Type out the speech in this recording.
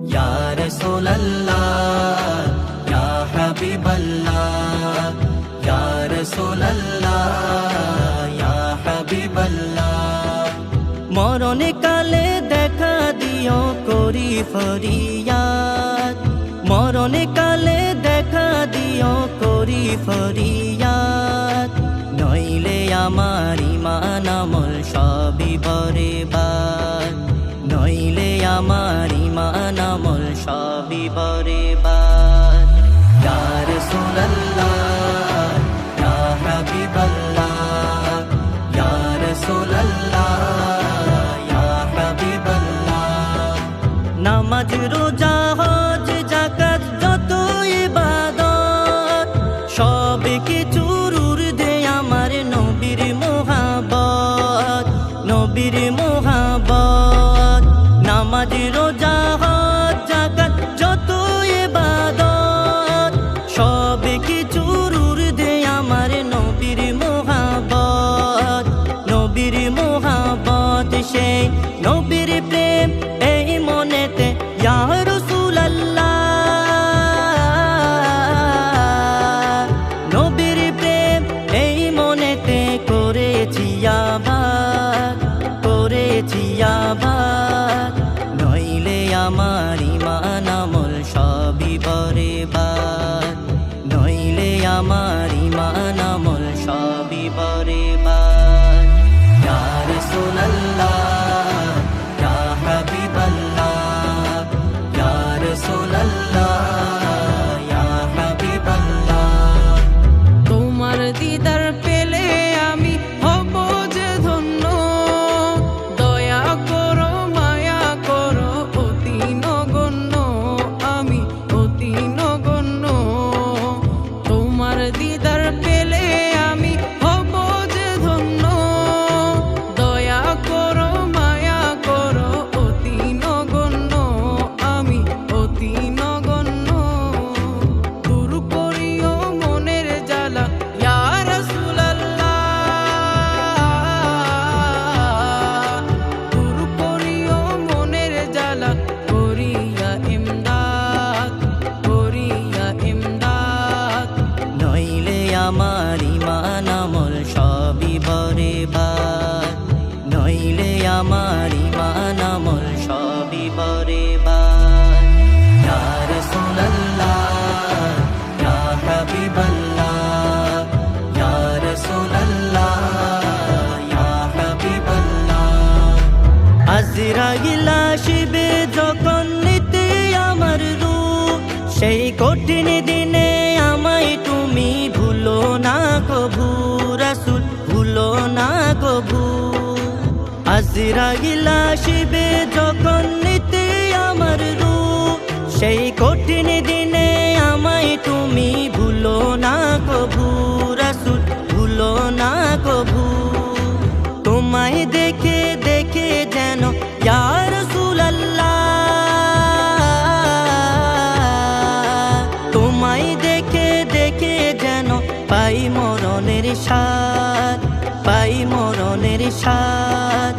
ইয়া রাসূলুল্লাহ ইয়া হাবিবাল্লাহ ইয়া রাসূলুল্লাহ ইয়া হাবিবাল্লাহ মরণে কালে দেখা দিও করি ফরিয়াদ মরণে কালে দেখা দিও করি ফরিয়াদ নইলে আমার ঈমান আমল সবই বরবাদ নইলে আমার ঈমান আমল সবই বরবাদ ইয়া রাসূলুল্লাহ ইয়া হাবিবাল্লাহ ইয়া রাসূলুল্লাহ ইয়া হাবিবাল্লাহ নামাজ রোজা হজ যাকাত যত ইবাদত সব কিছুর ঊর্ধ্বে আমার নবীর মোহাব্বত নবীর মোহাব্বত নামাজ রোজা হজ যাকাত যত ইবাদত সব কিছুর ঊর্ধ্বে আমার নবীর মোহাব্বত নবীর মোহাব্বত সেই নবীর প্রেম এই মনেতে ইয়া রাসূলুল্লাহ নবীর প্রেম এই মনেতে করেছি আবাদ নইলে আমার ঈমান আমল সবই বরবাদ নইলে আমার ঈমান আমল সবই বরবাদ ইয়া রাসূলুল্লাহ ইয়া হাবিবাল্লাহ ইয়া রাসূলুল্লাহ ইয়া হাবিবাল্লাহ তোমার দিদার পেলে আমি হব যে ধন্য দয়া করো মায়া করো অতি নগণ্য আমি অতি নগণ্য তোমার দিদার পেলে আমি হব যে ধন্য দয়া করো মায়া করো অতি নগণ্য আমি অতি নগণ্য দূর করিও মনের জ্বালা ইয়া রাসূলুল্লাহ দূর করিও মনের জ্বালা করিয়া ইমদাদ নইলে আমার ঈমান আমল সবই বরবাদ নইলে আমার ঈমান আমল সবই বরবাদ ইয়া রাসূলুল্লাহ ইয়া হাবিবাল্লাহ ইয়া রাসূলুল্লাহ ইয়া হাবিবাল্লাহ আজরাইল আসিবে যখন নিতে আমার রূহ সেই কঠিন দিনে আমায় তুমি ভুলো না কভু রাসূল ভুলো না কভু আজরাইল আসিবে যখন নিতে আমার রূহ সেই কঠিন দিনে আমায় তুমি ভুলো না কভু রাসূল ভুলো না কভু তোমায় দেখে দেখে যেন ইয়া রাসূলুল্লাহ তোমায় দেখে দেখে যেন পাই মরণের স্বাদ